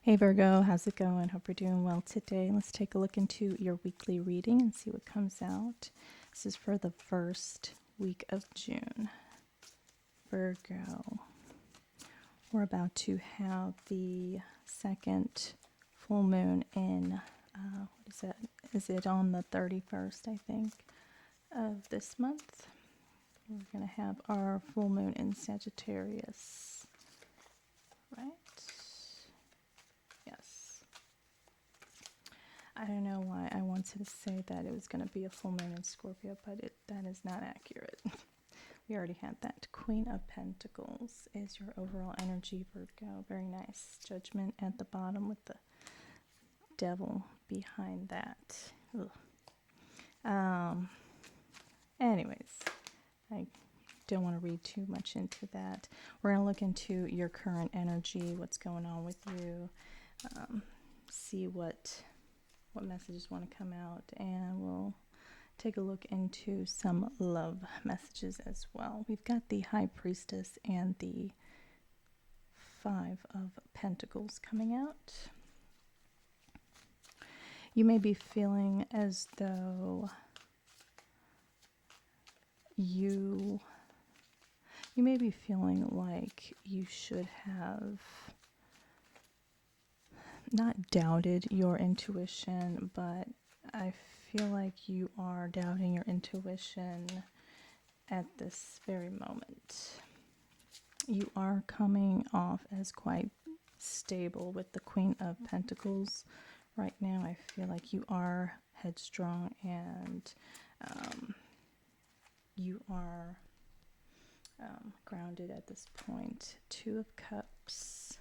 Hey Virgo, how's it going? Hope you're doing well today. Let's take a look into your weekly reading and see what comes out. This is for the first week of June. Virgo, we're about to have the second full moon in, what is that? Is it on the 31st, I think, of this month? We're going to have our full moon in Sagittarius, right? Yes. I don't know why I wanted to say that it was going to be a full moon in Scorpio, but that is not accurate. We already had that. Queen of Pentacles is your overall energy, Virgo. Very nice. Judgment at the bottom with the devil behind that. Anyways, I don't want to read too much into that. We're going to look into your current energy, what's going on with you, see what messages want to come out, and we'll take a look into some love messages as well. We've got the High Priestess and the Five of Pentacles coming out. You may be feeling as though you may be feeling like you should have not doubted your intuition, but I feel like you are doubting your intuition at this very moment. You are coming off as quite stable with the Queen of Pentacles. Right now, I feel like you are headstrong and you are grounded at this point. Two of Cups.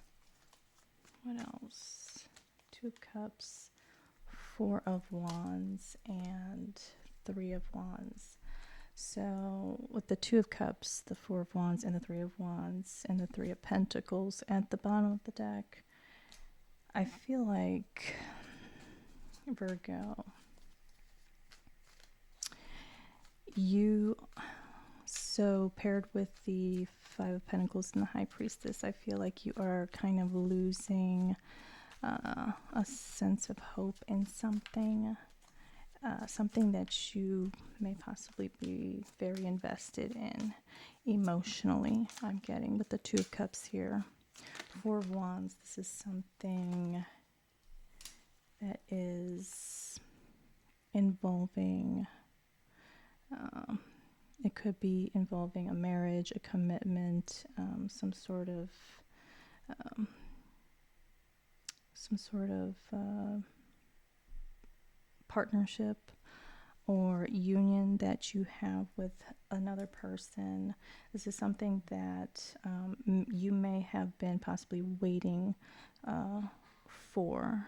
What else? Two of Cups, Four of Wands, and Three of Wands. So with the Two of Cups, the Four of Wands, and the Three of Wands, and the Three of Pentacles at the bottom of the deck, I feel like, Virgo, so paired with the Five of Pentacles and the High Priestess, I feel like you are kind of losing a sense of hope in something. Something that you may possibly be very invested in emotionally, I'm getting with the Two of Cups here. Four of Wands, this is something that is involving, it could be involving a marriage, a commitment, some sort of partnership or union that you have with another person. This is something that you may have been possibly waiting for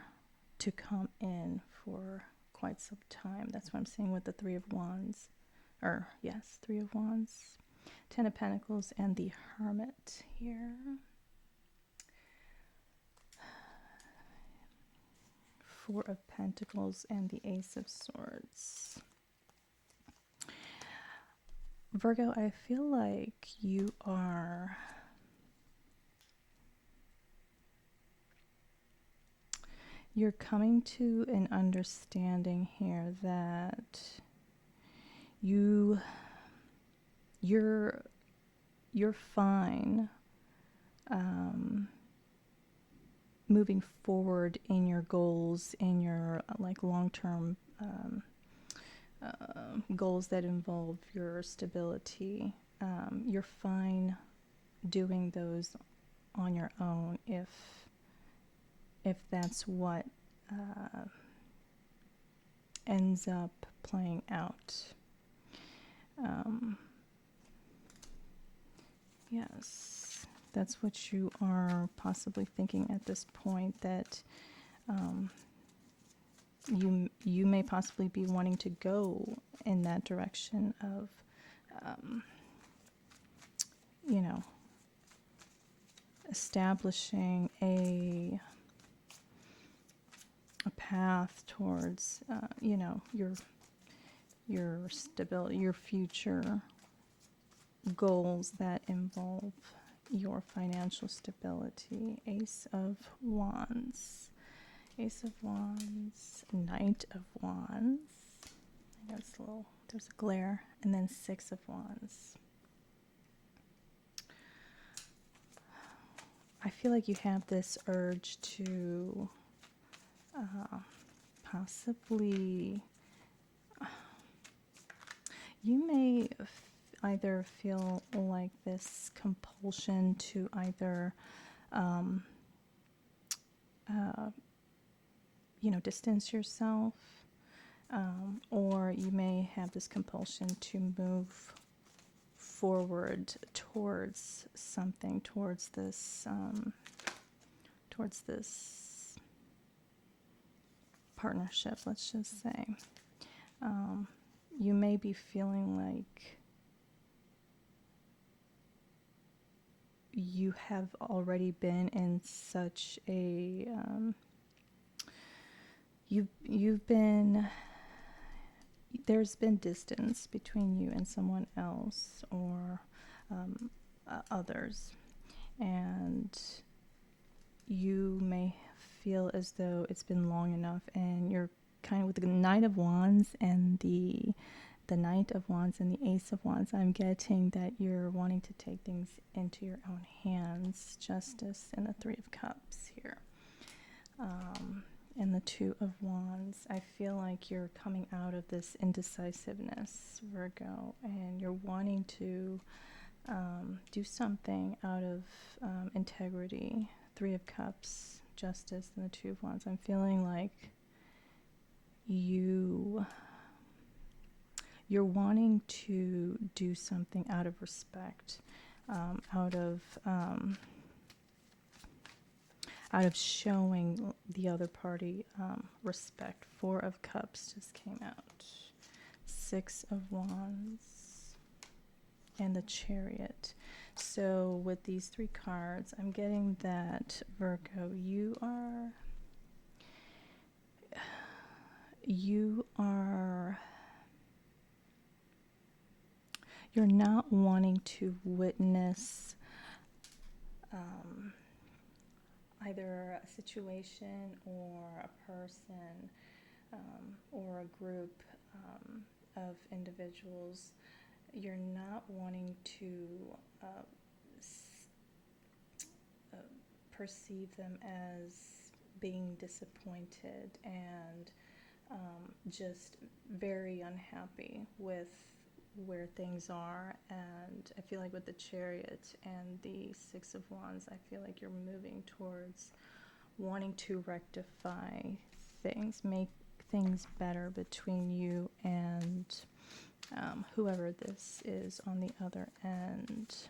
to come in for quite some time. That's what I'm saying with the Three of Wands. Three of Wands. Ten of Pentacles and the Hermit here. Four of Pentacles and the Ace of Swords. Virgo, I feel like you're coming to an understanding here that you're fine moving forward in your goals, in your long-term goals that involve your stability. You're fine doing those on your own if that's what ends up playing out. Yes, that's what you are possibly thinking at this point, that you may possibly be wanting to go in that direction of, establishing a path towards, your stability, your future goals that involve your financial stability. Ace of Wands. Ace of Wands, Knight of Wands. I know it's a little, there's a glare. And then Six of Wands. I feel like you have this urge to possibly, you may either feel like this compulsion to either, distance yourself, or you may have this compulsion to move forward towards something, towards this partnership, let's just say. You may be feeling like you have already been in such a there's been distance between you and someone else, or others, and you may feel as though it's been long enough, and you're kind of with the Knight of Wands and the Knight of Wands and the Ace of Wands. I'm getting that you're wanting to take things into your own hands. Justice and the Three of Cups here. And the Two of Wands. I feel like you're coming out of this indecisiveness, Virgo, and you're wanting to do something out of integrity. Three of Cups, Justice, and the Two of Wands. I'm feeling like you're wanting to do something out of respect, out of showing the other party respect. Four of Cups just came out. Six of Wands and the Chariot. So with these three cards, I'm getting that, Virgo, you're not wanting to witness either a situation or a person or a group of individuals. You're not wanting to perceive them as being disappointed and just very unhappy with where things are. And I feel like with the Chariot and the Six of Wands, I feel like you're moving towards wanting to rectify things, make things better between you and whoever this is on the other end.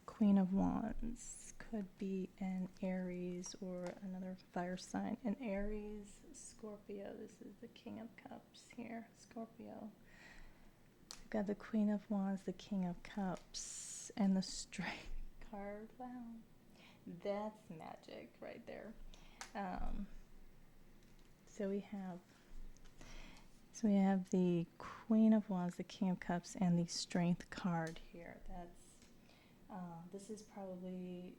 Queen of Wands could be an Aries or another fire sign. An Aries, Scorpio. This is the King of Cups here, Scorpio. We've got the Queen of Wands, the King of Cups, and the Strength card. Wow, that's magic right there. So we have the Queen of Wands, the King of Cups, and the Strength card here. This is probably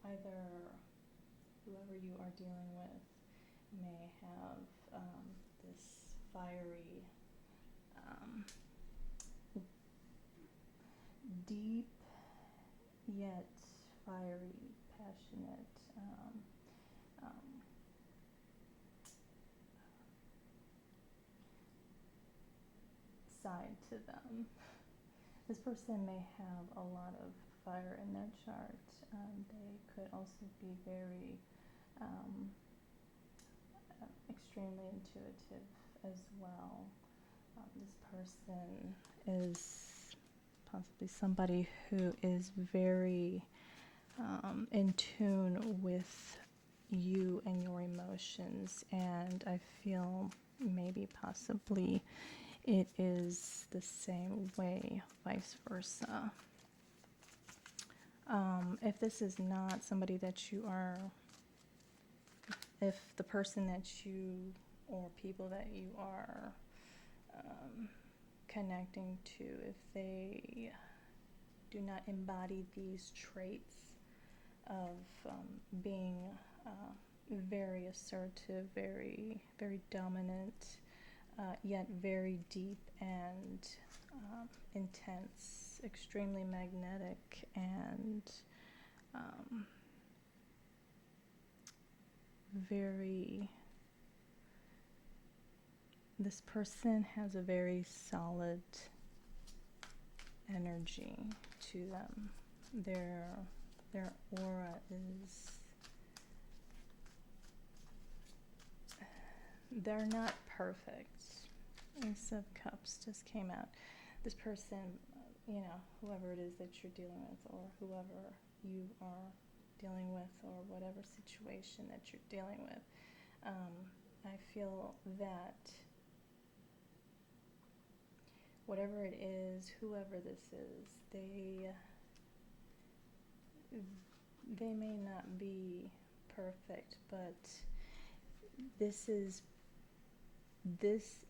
either whoever you are dealing with may have this fiery, deep yet fiery, passionate side to them. This person may have a lot of fire in their chart. They could also be very extremely intuitive as well. This person is possibly somebody who is very in tune with you and your emotions, and I feel maybe possibly it is the same way, vice versa. If this is not somebody that you are, if the person that you or people that you are connecting to, if they do not embody these traits of being very assertive, very, very dominant, yet very deep and intense, extremely magnetic, and very, this person has a very solid energy to them. Their aura is, they're not perfect. Ace of Cups just came out. This person, you know, whoever it is that you're dealing with, or whoever you are dealing with, or whatever situation that you're dealing with, I feel that whatever it is, whoever this is, they may not be perfect, but this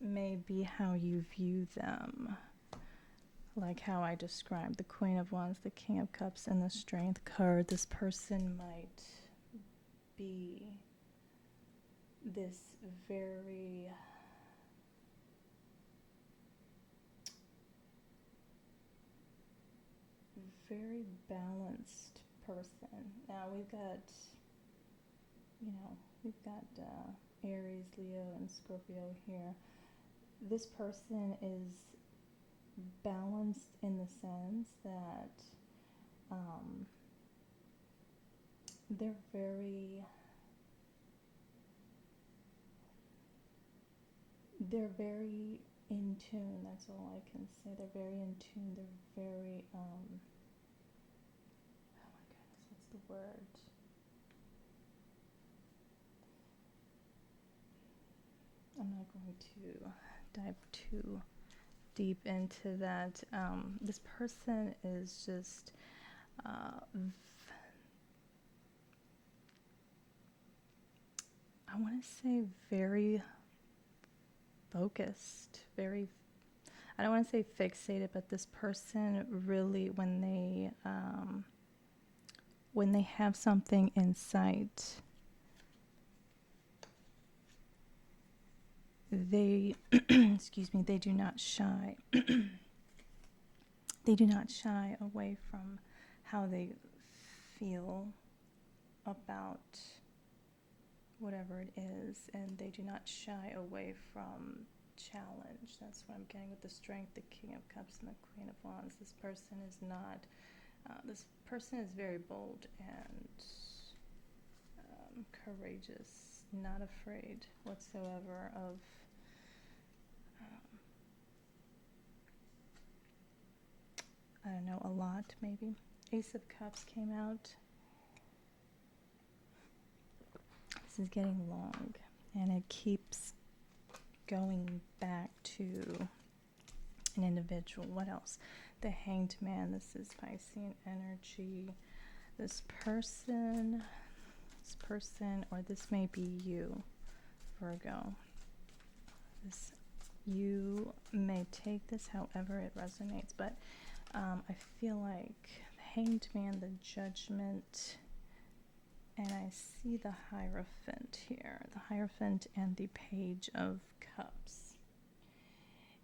may be how you view them. Like how I described the Queen of Wands, the King of Cups, and the Strength card. This person might be this very balanced person. Now we've got, Aries, Leo, and Scorpio here. This person is balanced in the sense that they're very in tune. That's all I can say. They're very in tune. They're very oh my goodness, what's the word? I'm not going to dive too deep into that. This person is just I want to say very focused, very, I don't want to say fixated, but this person really, when they have something in sight, they excuse me, they do not shy they do not shy away from how they feel about whatever it is, and they do not shy away from challenge. That's what I'm getting with the Strength, the King of Cups, and the Queen of Wands. This person is not, this person is very bold and courageous, not afraid whatsoever of I don't know, a lot maybe. Ace of Cups came out. This is getting long, and it keeps going back to an individual. What else? The Hanged Man. This is Piscean energy. This person, or this may be you, Virgo. You may take this however it resonates, but I feel like the Hanged Man, the Judgment, and I see the Hierophant here, the Hierophant and the Page of Cups.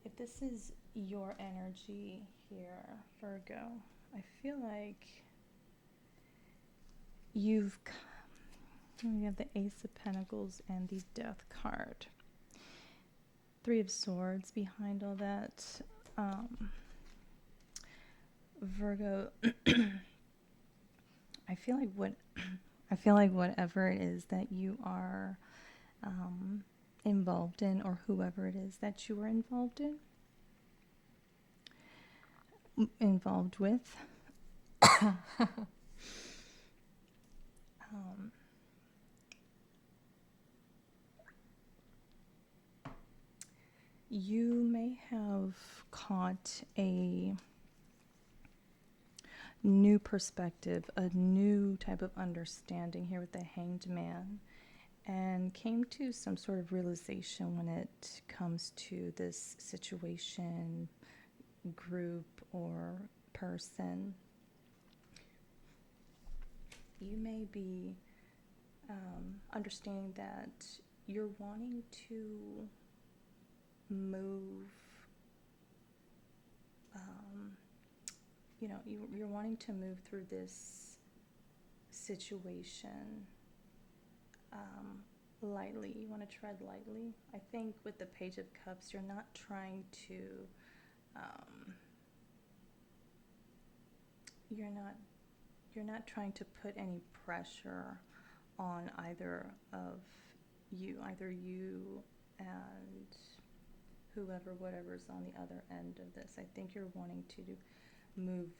If this is your energy here, Virgo, I feel like you have the Ace of Pentacles and the Death card. Three of Swords behind all that. Virgo, I feel like whatever it is that you are involved in, or whoever it is that you are involved with, you may have caught a new perspective, a new type of understanding here with the Hanged Man, and came to some sort of realization when it comes to this situation, group, or person. you may be understanding that you're wanting to move, you're wanting to move through this situation lightly. You want to tread lightly. I think with the Page of Cups, you're not trying to, you're not trying to put any pressure on either you and whatever's on the other end of this. I think you're wanting to move,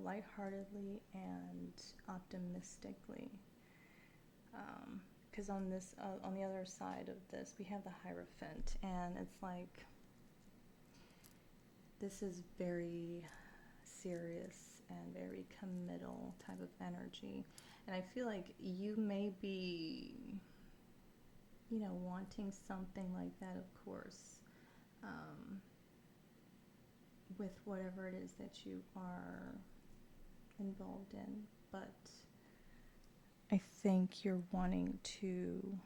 lightheartedly and optimistically. Because on the other side of this, we have the Hierophant, and it's like this is very serious and very committal type of energy, and I feel like you may be, wanting something like that, of course, with whatever it is that you are involved in, but I think you're wanting to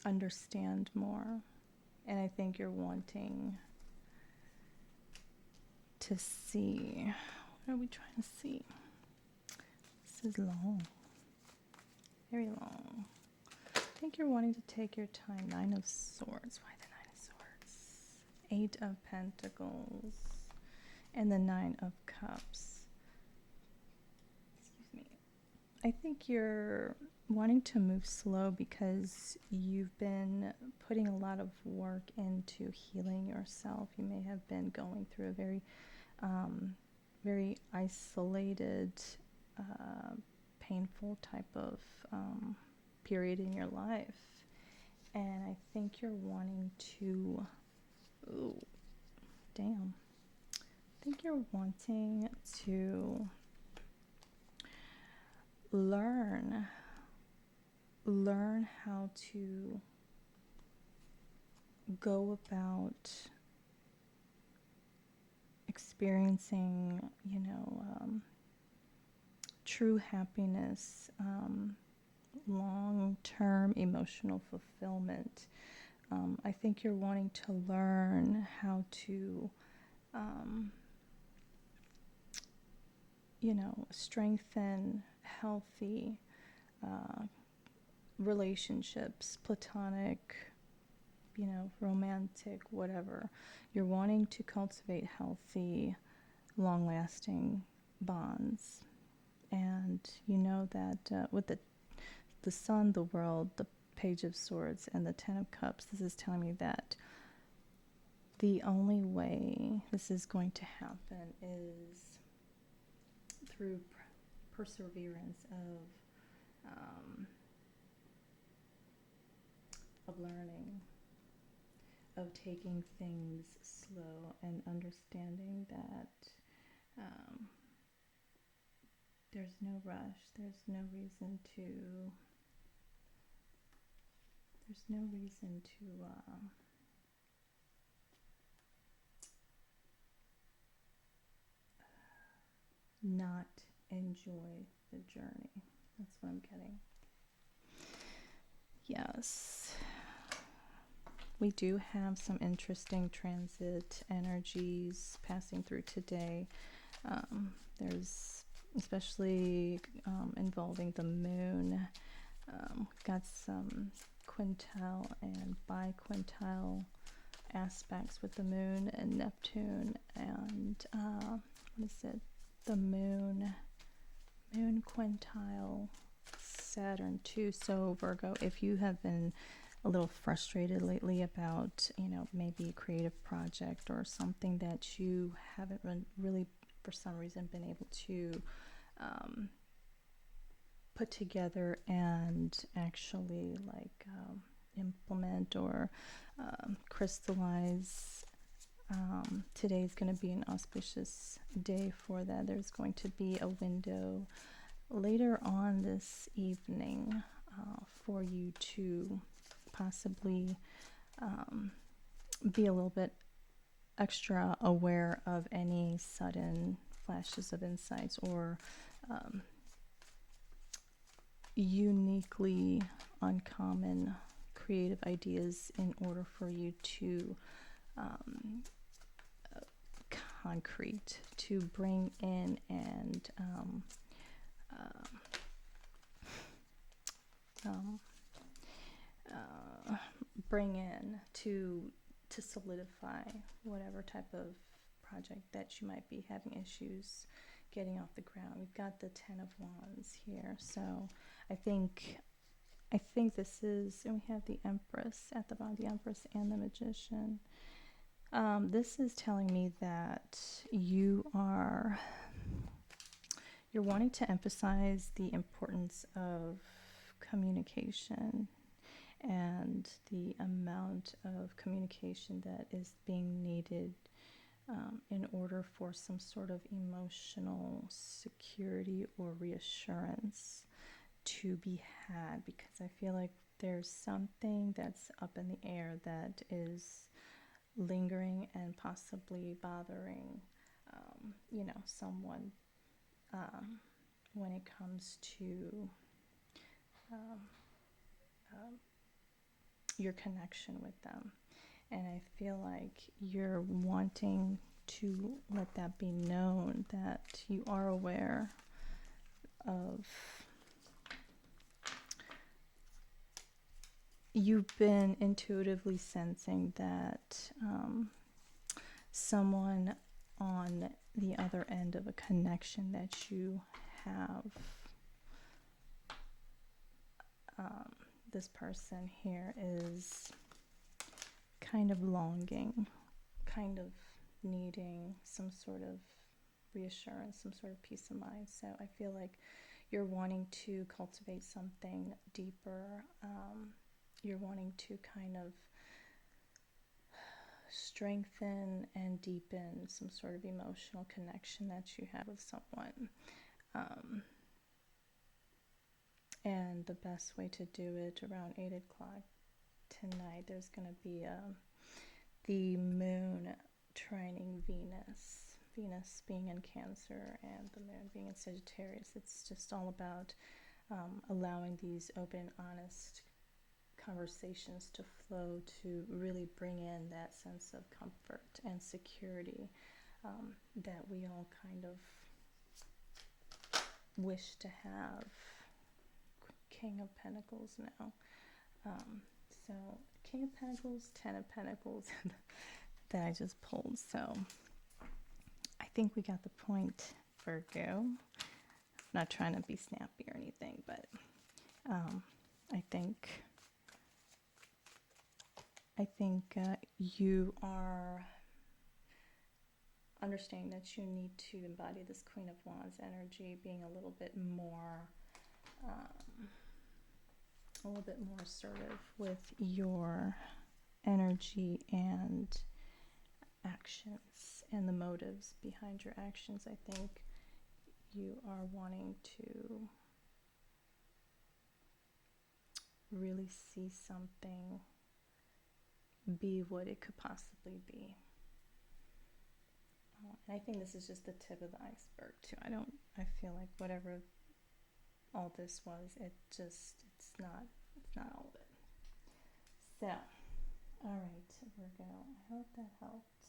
understand more, and I think you're wanting to see. What are we trying to see? This is long, very long. I think you're wanting to take your time. Nine of Swords. Why the Nine of Swords? Eight of Pentacles and the Nine of Cups. Excuse me. I think you're wanting to move slow because you've been putting a lot of work into healing yourself. You may have been going through a very isolated, painful type of period in your life, and I think you're wanting to, I think you're wanting to learn how to go about experiencing, true happiness, long-term emotional fulfillment. I think you're wanting to learn how to, strengthen healthy relationships, platonic, romantic, whatever. You're wanting to cultivate healthy, long-lasting bonds. And you know that with the Sun, the World, the Page of Swords, and the Ten of Cups, this is telling me that the only way this is going to happen is through perseverance of learning, of taking things slow and understanding that there's no rush, there's no reason to not enjoy the journey. That's what I'm getting. Yes. We do have some interesting transit energies passing through today. There's especially involving the moon. We've got some quintile and biquintile aspects with the moon and Neptune, and what is it? The moon quintile Saturn too. So Virgo, if you have been a little frustrated lately about, maybe a creative project or something that you haven't really, for some reason, been able to put together and actually implement or crystallize, today's going to be an auspicious day for that. There's going to be a window later on this evening for you to possibly be a little bit extra aware of any sudden flashes of insights or uniquely uncommon creative ideas in order for you to concrete, to bring in and bring in to solidify whatever type of project that you might be having issues getting off the ground. We've got the Ten of Wands here, so I think this is, and we have the Empress at the bottom, the Empress and the Magician. This is telling me that you're wanting to emphasize the importance of communication and the amount of communication that is being needed in order for some sort of emotional security or reassurance to be had, because I feel like there's something that's up in the air that is lingering and possibly bothering someone when it comes to your connection with them. And I feel like you're wanting to let that be known, that you are aware of, you've been intuitively sensing that someone on the other end of a connection that you have, this person here is kind of longing, kind of needing some sort of reassurance, some sort of peace of mind. So I feel like you're wanting to cultivate something deeper. You're wanting to kind of strengthen and deepen some sort of emotional connection that you have with someone. And the best way to do it, around 8 o'clock tonight, there's going to be the moon trining Venus. Venus being in Cancer and the moon being in Sagittarius. It's just all about allowing these open, honest conversations to flow, to really bring in that sense of comfort and security that we all kind of wish to have. King of Pentacles now. So King of Pentacles, Ten of Pentacles that I just pulled. So I think we got the point, Virgo. I'm not trying to be snappy or anything, but I think you are understanding that you need to embody this Queen of Wands energy, being a little bit more assertive with your energy and actions and the motives behind your actions. I think you are wanting to really see something be what it could possibly be. And I think this is just the tip of the iceberg too. I feel like whatever all this was, it's not all of it. So, all right, Virgo, I hope that helped.